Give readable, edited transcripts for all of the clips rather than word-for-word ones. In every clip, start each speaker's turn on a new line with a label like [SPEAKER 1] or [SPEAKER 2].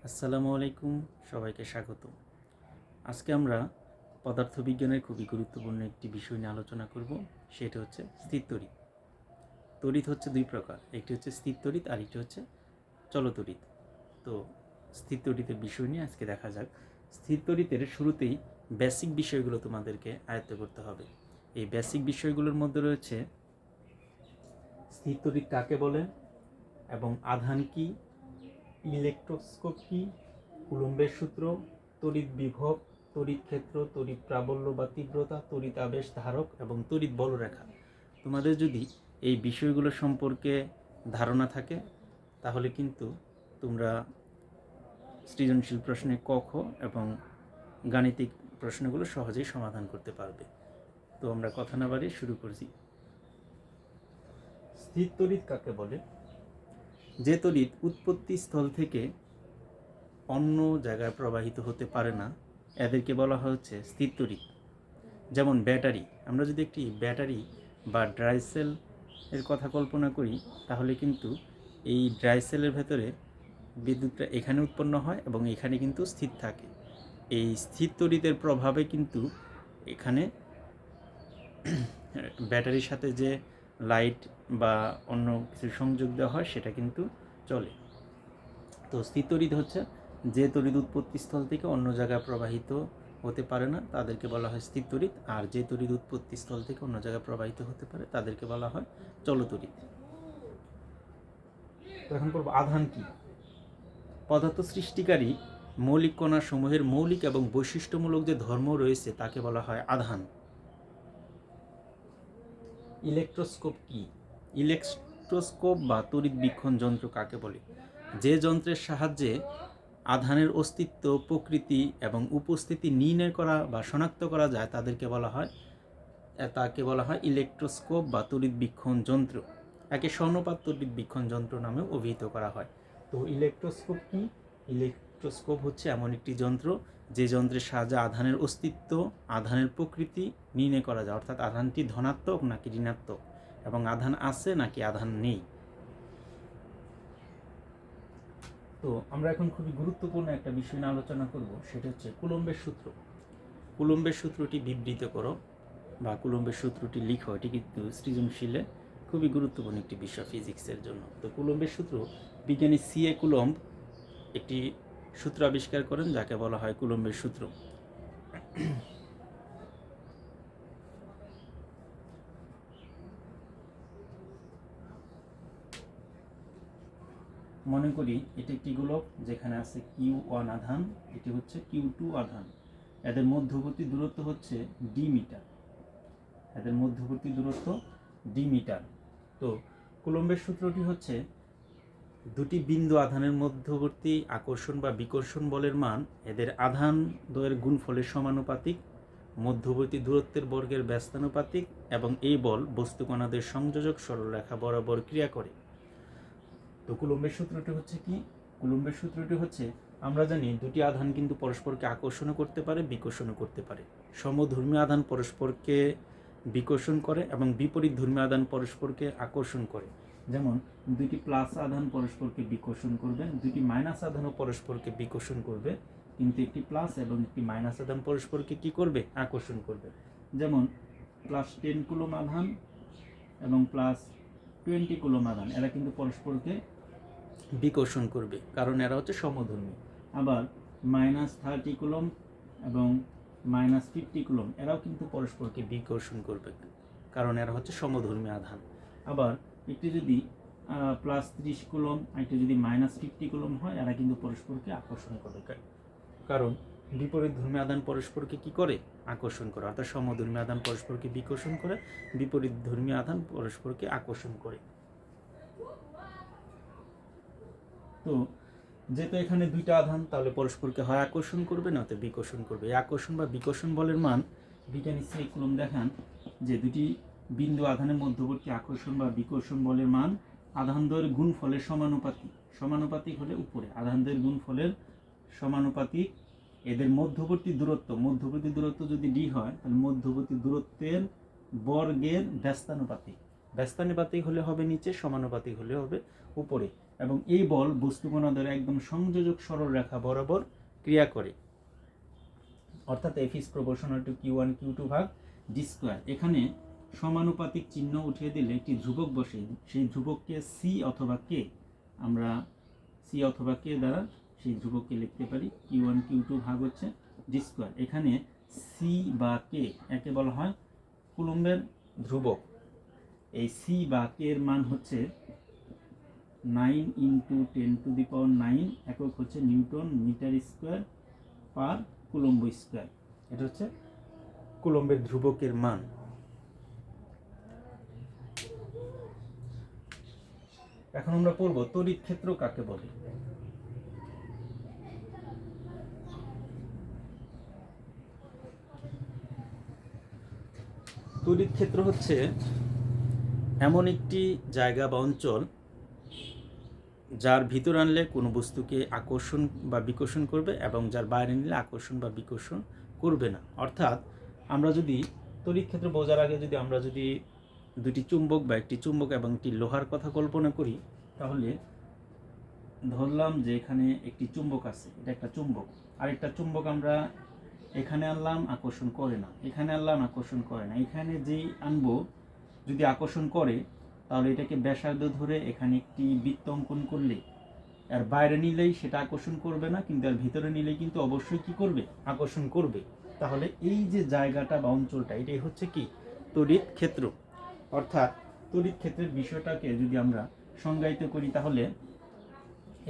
[SPEAKER 1] আসসালামু আলাইকুম, সবাইকে স্বাগত। আজকে আমরা পদার্থবিজ্ঞানের খুবই গুরুত্বপূর্ণ একটি বিষয় নিয়ে আলোচনা করব, সেটা হচ্ছে স্থির তড়িৎ। তড়িৎ হচ্ছে দুই প্রকার, একটি হচ্ছে স্থির তড়িৎ আর একটি হচ্ছে চলতড়িৎ। তো স্থির তড়িতের বিষয় নিয়ে আজকে দেখা যাক। স্থির তড়িতের শুরুতেই বেসিক বিষয়গুলো তোমাদেরকে আয়ত্ত করতে হবে। এই বেসিক বিষয়গুলোর মধ্যে রয়েছে স্থির তড়িৎ কাকে বলে এবং আধান কি, ইলেকট্রোস্কোপ কি, কুলম্বের সূত্র, তড়িৎ বিভব, তড়িৎ ক্ষেত্র, তড়িৎ প্রাবল্য বা তীব্রতা, তড়িৎ আবেশ ধারক এবং তড়িৎ বলরেখা। তোমাদের যদি এই বিষয়গুলো সম্পর্কে ধারণা থাকে তাহলে কিন্তু তোমরা সৃজনশীল প্রশ্নে ক খ এবং গাণিতিক প্রশ্নগুলো সহজেই সমাধান করতে পারবে। তো আমরা কথা না বাড়িয়ে শুরু করছি। স্থির তড়িৎ কাকে বলে? যে তড়িৎ উৎপত্তি স্থল থেকে অন্য জায়গায় প্রবাহিত হতে পারে না, এদেরকে বলা হচ্ছে স্থির তড়িৎ। যেমন ব্যাটারি, আমরা যদি একটি ব্যাটারি বা ড্রাই সেল এর কথা কল্পনা করি তাহলে কিন্তু এই ড্রাই সেলের ভেতরে বিদ্যুৎটা এখানে উৎপন্ন হয় এবং এখানে কিন্তু স্থির থাকে। এই স্থির তড়িতের প্রভাবে কিন্তু এখানে ব্যাটারির সাথে যে লাইট বা অন্য কিছু সংযোগ দেওয়া হয় সেটা কিন্তু চলে। তো স্থির তড়িৎ হচ্ছে যে তড়িৎ উৎপত্তিস্থল থেকে অন্য জায়গায় প্রবাহিত হতে পারে না তাদেরকে বলা হয় স্থির তড়িৎ, আর যে তড়িৎ উৎপত্তিস্থল থেকে অন্য জায়গায় প্রবাহিত হতে পারে তাদেরকে বলা হয় চলতড়িৎ। তো এখন পড়ব আধান কি। পদার্থ সৃষ্টিকারী মৌলিক কণা সমূহের মৌলিক এবং বৈশিষ্ট্যমূলক যে ধর্ম রয়েছে তাকে বলা হয় আধান। ইলেকট্রোস্কোপ কি? ইলেকট্রোস্কোপ বা তড়িৎ বীক্ষণ যন্ত্র কাকে বলে? যে যন্ত্রের সাহায্যে আধানের অস্তিত্ব, প্রকৃতি এবং উপস্থিতি নির্ণয় করা বা শনাক্ত করা যায় তাকে বলা হয় ইলেকট্রোস্কোপ বা তড়িৎ বীক্ষণ যন্ত্র। একে স্বর্ণপাত তড়িৎ বীক্ষণ যন্ত্র নামেও অভিহিত করা হয়। তো ইলেকট্রোস্কোপ কি? ইলেকট্রোস্কোপ হচ্ছে এমন একটি যন্ত্র যে যন্ত্রের সাহায্যে আধানের অস্তিত্ব, আধানের প্রকৃতি নির্ণয় করা যায়, অর্থাৎ আধানটি ধনাত্মক নাকি ঋণাত্মক এবং আধান আছে নাকি আধান নেই। তো আমরা এখন খুবই গুরুত্বপূর্ণ একটা বিষয় নিয়ে আলোচনা করব, সেটা হচ্ছে কুলম্বের সূত্র। কুলম্বের সূত্রটি বিবৃত করো বা কুলম্বের সূত্রটি লিখো, এটি কিন্তু সৃজনশীলে খুবই গুরুত্বপূর্ণ একটি বিষয় ফিজিক্সের জন্য। তো কুলম্বের সূত্র, বিজ্ঞানী সি.এ. কুলম্ব একটি সূত্র আবিষ্কার করেন যাকে বলা হয় কুলম্বের সূত্র। মনে করি এটি একটি গোলক যেখানে আছে Q1 আধান, এটি হচ্ছে Q2 আধান। এদের মধ্যবর্তী দূরত্ব হচ্ছে ডি মিটার। তো কুলম্বের সূত্রটি হচ্ছে দুটি বিন্দু আধানের মধ্যবর্তী আকর্ষণ বা বিকর্ষণ বলের মান এদের আধান দ্বয়ের গুণফলের সমানুপাতিক, মধ্যবর্তী দূরত্বের বর্গের ব্যস্তানুপাতিক এবং এই বল বস্তুকণাদের সংযোজক সরলরেখা বরাবর ক্রিয়া করে। তো কুলম্বের সূত্রটি হচ্ছে কি? কুলম্বের সূত্রটি হচ্ছে, আমরা জানি দুটি আধান কিন্তু পরস্পরকে আকর্ষণও করতে পারে, বিকর্ষণও করতে পারে। সমধর্মী আধান পরস্পরকে বিকর্ষণ করে এবং বিপরীত ধর্মী আধান পরস্পরকে আকর্ষণ করে। যেমন দুটি প্লাস আধান পরস্পরকে বিকর্ষণ করবে, দুটি মাইনাস আধানও পরস্পরকে বিকর্ষণ করবে, কিন্তু একটি প্লাস এবং একটি মাইনাস আধান পরস্পরকে কি করবে? আকর্ষণ করবে। যেমন +10 কুলম আধান এবং +20 কুলম আধান, এরা কিন্তু পরস্পরকে বিকর্ষণ করবে কারণ এরা হচ্ছে সমধর্মী। আবার -30 কুলম এবং -50 কুলম, এরাও কিন্তু পরস্পরকে বিকর্ষণ করবে কারণ এরা হচ্ছে সমধর্মী আধান। আবার একটি যদি +30 কুলম আর একটি যদি -50 কুলম হয়, এরা কিন্তু পরস্পরকে আকর্ষণ করবে কারণ বিপরীত ধর্মী আধান পরস্পরকে কি করে? আকর্ষণ করে। অর্থাৎ সমধর্মী আধান পরস্পরকে বিকর্ষণ করে, বিপরীত ধর্মী আধান পরস্পরকে আকর্ষণ করে। তো যেহেতু এখানে দুইটা আধান, তাহলে পরস্পরকে হয় আকর্ষণ করবে নয়তো বিকর্ষণ করবে। এই আকর্ষণ বা বিকর্ষণ বলের মান বিজ্ঞানী সি.এ. কুলম্ব দেখান যে দুটি বিন্দু আধানের মধ্যবর্তী আকর্ষণ বা বিকর্ষণ বলের মান আধানদ্বয়ের গুণফলের সমানুপাতিক হলে উপরে, আধানদ্বয়ের গুণফলের সমানুপাতিক, এদের মধ্যবর্তী দূরত্ব যদি ডি হয় তাহলে মধ্যবর্তী দূরত্বের বর্গের ব্যস্তানুপাতিক হলে হবে নিচে, সমানুপাতিক হলে হবে উপরে। এবং এই বল বস্তুকণা দ্বারা একদম সংযোজক সরলরেখা বরাবর ক্রিয়া করে, অর্থাৎ F is proportional to Q1 Q2 ভাগ ডি স্কোয়ার। এখানে সমানুপাতিক চিহ্ন উঠিয়ে দিলে একটি ধ্রুবক বসে, সেই ধ্রুবককে সি অথবা কে, আমরা সি অথবা কে দ্বারা সেই ধ্রুবককে লিখতে পারি Q1 Q2 ভাগ হচ্ছে ডি স্কোয়ার। এখানে সি বা কে একে বলা হয় কুলম্বের ধ্রুবক। এই সি বা কে এর মান হচ্ছে 9 × 10⁹ একক হচ্ছে newton metre square per coulomb square. এটা হচ্ছে কুলম্বের ধ্রুবকের মান। এখন আমরা পড়ব তড়িৎ ক্ষেত্র কাকে বলে। তড়িৎ ক্ষেত্র হচ্ছে এমন একটি জায়গা বা অঞ্চল যার ভিতর আনলে কোনো বস্তুকে আকর্ষণ বা বিকর্ষণ করবে এবং যার বাইরে নিলে আকর্ষণ বা বিকর্ষণ করবে না। অর্থাৎ আমরা যদি তড়িৎ ক্ষেত্র বোঝার আগে আমরা যদি দুটি চুম্বক বা একটি চুম্বক এবং একটি লোহার কথা কল্পনা করি, তাহলে ধরলাম যে এখানে একটি চুম্বক আছে, এটা একটা চুম্বক, আরেকটা চুম্বক আমরা এখানে আনলাম, আকর্ষণ করে না, এখানে আনলাম, আকর্ষণ করে না। এখানে যেই আনবো যদি আকর্ষণ করে, তাহলে এটাকে ব্যাসার্ধ ধরে এখানে একটি বৃত্ত অঙ্কন করলে আর বাইরে নিলেই সেটা আকর্ষণ করবে না, কিন্তু আর ভিতরে নিলেই কিন্তু অবশ্যই কি করবে, আকর্ষণ করবে। তাহলে এই যে জায়গাটা বা অঞ্চলটা, এটাই হচ্ছে কি তড়িৎ ক্ষেত্র। অর্থাৎ তড়িৎ ক্ষেত্রের বিষয়টাকে যদি আমরা সংজ্ঞায়িত করি, তাহলে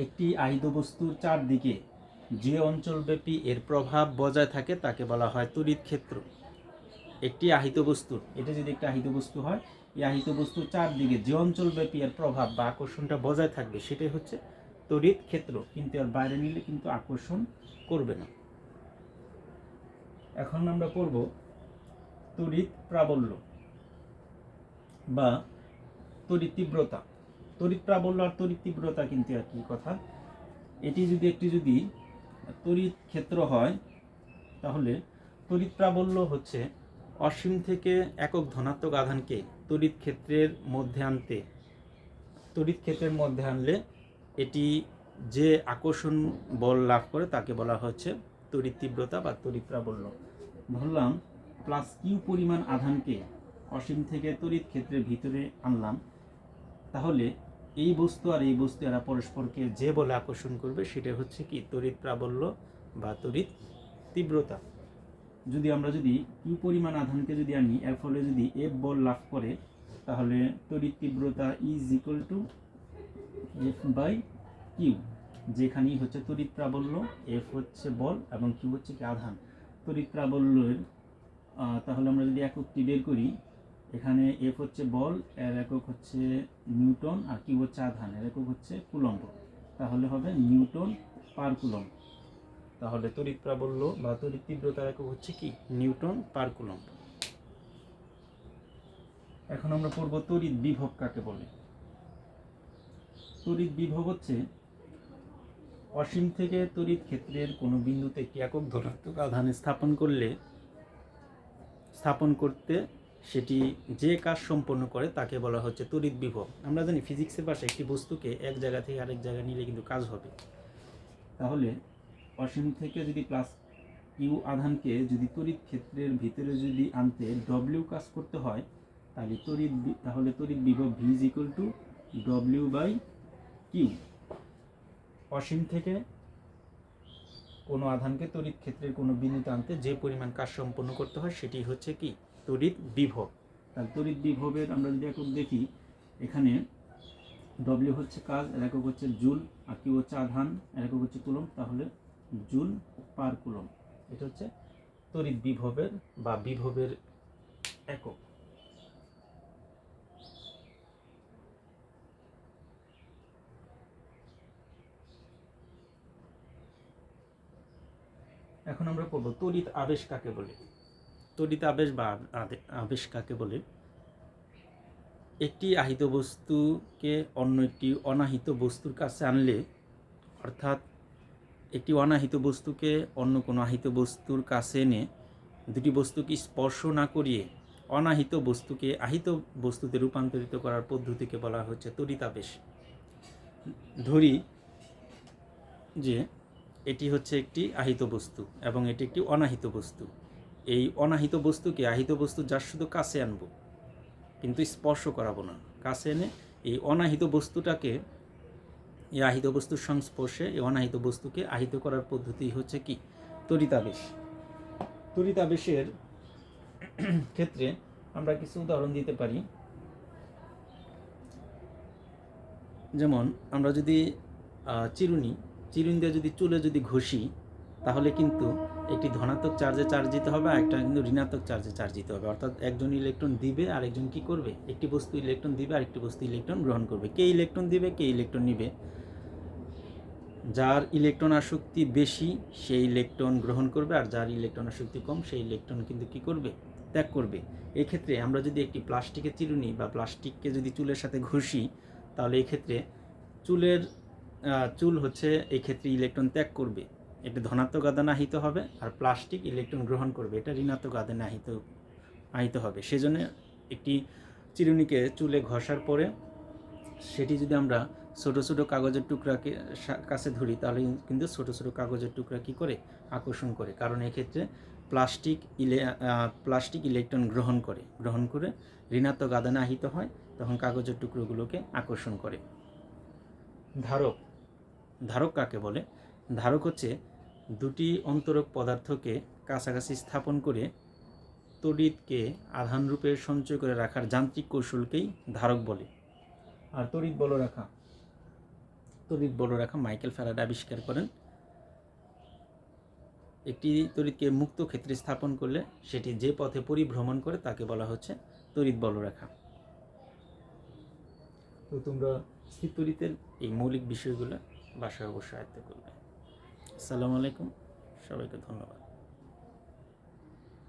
[SPEAKER 1] একটি আহিত বস্তুর চারদিকে যে অঞ্চলব্যাপী এর প্রভাব বজায় থাকে তাকে বলা হয় তড়িৎ ক্ষেত্র। একটি আহিত বস্তু, এটা যদি একটা আহিত বস্তু হয়, এই আহিত বস্তুর চারদিকে যে অঞ্চলব্যাপী এর প্রভাব বা আকর্ষণটা বজায় থাকবে সেটাই হচ্ছে তড়িৎ ক্ষেত্র, কিন্তু এর বাইরে নিলে কিন্তু আকর্ষণ করবে না। এখন আমরা পড়ব তড়িৎ প্রাবল্য বা তড়িৎ তীব্রতা। তড়িৎ প্রাবল্য আর তড়িৎ তীব্রতা কিন্তু একই কথা। এটি যদি একটি তড়িৎ ক্ষেত্র হয়, তাহলে তড়িৎ প্রাবল্য হচ্ছে অসীম থেকে একক ধনাত্মক আধানকে তড়িৎ ক্ষেত্রের মধ্যে আনলে এটি যে আকর্ষণ বল লাভ করে তাকে বলা হচ্ছে তড়িৎ তীব্রতা বা তড়িৎ প্রাবল্য। ধরলাম +Q পরিমাণ আধানকে অসীম থেকে তড়িৎ ক্ষেত্রের ভিতরে আনলাম, তাহলে এই বস্তু আর এই বস্তু এরা পরস্পরকে যে বলে আকর্ষণ করবে সেটা হচ্ছে কি তড়িৎ প্রাবল্য বা তড়িৎ তীব্রতা। আমরা যদি কিউ পরিমাণ আধানকে যদি আনি, এর ফলে যদি এফ বল লাভ করে, তাহলে তড়িৎ তীব্রতা F/Q, যেখানেই হচ্ছে তড়িৎ প্রাবল্য, এফ হচ্ছে বল এবং কিউ হচ্ছে কি আধান। তড়িৎ প্রাবল্যের তাহলে আমরা যদি এককটি বের করি, এখানে এফ হচ্ছে বল, এর একক হচ্ছে নিউটন, আর কিউ হচ্ছে আধান, এর একক হচ্ছে কুলম্ব, তাহলে হবে নিউটন পার কুলম্ব। তাহলে তড়িৎ প্রাবল্য বা তড়িৎ তীব্রতার একক হচ্ছে কি নিউটন পার কুলম্ব। এখন আমরা পড়ব তড়িৎ বিভব কাকে বলে। তড়িৎ বিভব হচ্ছে অসীম থেকে তড়িৎ ক্ষেত্রের কোনো বিন্দুতে একটি একক ধনাত্মক আধান স্থাপন করতে সেটি যে কাজ সম্পন্ন করে তাকে বলা হচ্ছে তড়িৎ বিভব। আমরা জানি ফিজিক্সের ভাষায় একটি বস্তুকে এক জায়গা থেকে আরেক জায়গায় নিলে কিন্তু কাজ হবে। তাহলে অসীম থেকে যদি +Q আধানকে যদি তড়িৎ ক্ষেত্রের ভিতরে যদি আনতে W কাজ করতে হয়, তাহলে তড়িৎ বিভব V = W/Q। অসীম থেকে কোনো আধানকে তড়িৎ ক্ষেত্রের কোনো বিন্দুতে আনতে যে পরিমাণ কাজ সম্পন্ন করতে হয় সেটি হচ্ছে কি তড়িৎ বিভব। তাহলে তড়িৎ বিভবের আমরা যদি একক দেখি, এখানে W হচ্ছে কাজ, এর একক হচ্ছে জুল, আর কিউ হচ্ছে আধান, এর একক হচ্ছে কুলম্ব, তাহলে জুল পার কুলম্ব। এটা হচ্ছে তড়িৎ বিভবের বা বিভবের একক। এখন আমরা পড়ব তড়িৎ আবেশ কাকে বলে। তড়িৎ আবেশ বা আবেশ কাকে বলে? একটি আহিত বস্তুকে অন্য একটি অনাহিত বস্তুর কাছে আনলে, অর্থাৎ একটি অনাহিত বস্তুকে অন্য কোনো আহিত বস্তুর কাছে এনে দুটি বস্তুকে স্পর্শ না করিয়ে অনাহিত বস্তুকে আহিত বস্তুতে রূপান্তরিত করার পদ্ধতিকে বলা হচ্ছে তড়িৎ আবেশ। ধরি যে এটি হচ্ছে একটি আহিত বস্তু এবং এটি একটি অনাহিত বস্তু। এই অনাহিত বস্তুকে আহিত বস্তু যার শুধু কাছে আনবো, কিন্তু স্পর্শ করাবো না। কাছে এনে এই অনাহিত বস্তুটাকে এই আহিত বস্তুর সংস্পর্শে এই অনাহিত বস্তুকে আহিত করার পদ্ধতি হচ্ছে কি? তড়িতাবেশ। তড়িতাবেশের ক্ষেত্রে আমরা কিছু উদাহরণ দিতে পারি। যেমন আমরা যদি চিরুনি দিয়ে যদি চুলে যদি ঘষি, তাহলে কিন্তু একটি ধনাত্মক চার্জে চার্জিত হবে আর একটা কিন্তু ঋণাত্মক চার্জে চার্জিত হবে। অর্থাৎ একজন ইলেকট্রন দিবে আর একজন কী করবে? একটি বস্তু ইলেকট্রন দিবে আর একটি বস্তু ইলেকট্রন গ্রহণ করবে। কে ইলেকট্রন দিবে, কে ইলেকট্রন নিবে? যার ইলেকট্রন আসক্তি বেশি সেই ইলেকট্রন গ্রহণ করবে, আর যার ইলেকট্রন আসক্তি কম সেই ইলেকট্রন কিন্তু কী করবে? ত্যাগ করবে। এক্ষেত্রে আমরা যদি একটি প্লাস্টিকের চিরুনি বা প্লাস্টিককে যদি চুলের সাথে ঘষি, তাহলে এক্ষেত্রে চুল হচ্ছে এই ক্ষেত্রে ইলেকট্রন ত্যাগ করবে, এটা ধনাত্মক আধানে আহিত হবে, আর প্লাস্টিক ইলেকট্রন গ্রহণ করবে, এটা ঋণাত্মক আধানে আহিত হবে। সেজন্য একটি চিরুনিকে চুলে ঘষার পরে সেটি যদি আমরা ছোটো ছোটো কাগজের টুকরাকে কাছে ধরি, তাহলে কিন্তু ছোটো ছোটো কাগজের টুকরা কী করে? আকর্ষণ করে। কারণ এক্ষেত্রে প্লাস্টিক ইলেকট্রন গ্রহণ করে ঋণাত্মক আধানে আহিত হয়, তখন কাগজের টুকরোগুলোকে আকর্ষণ করে। ধারক কাকে বলে? ধারক হচ্ছে দুটি অন্তরক পদার্থকে কাছাকাছি স্থাপন করে তড়িৎকে আধানরূপে সঞ্চয় করে রাখার যান্ত্রিক কৌশলকেই ধারক বলে। আর তড়িৎ বলরাখা মাইকেল ফ্যারাডে আবিষ্কার করেন। একটি তড়িৎকে মুক্ত ক্ষেত্রে স্থাপন করলে সেটি যে পথে পরিভ্রমণ করে তাকে বলা হচ্ছে তড়িৎ বলরাখা। তো তোমরা স্থির তড়িতের এই মৌলিক বিষয়গুলো বাসায় অবশ্যই আয়ত্ত করবে। আসসালামু আলাইকুম, সবাইকে ধন্যবাদ।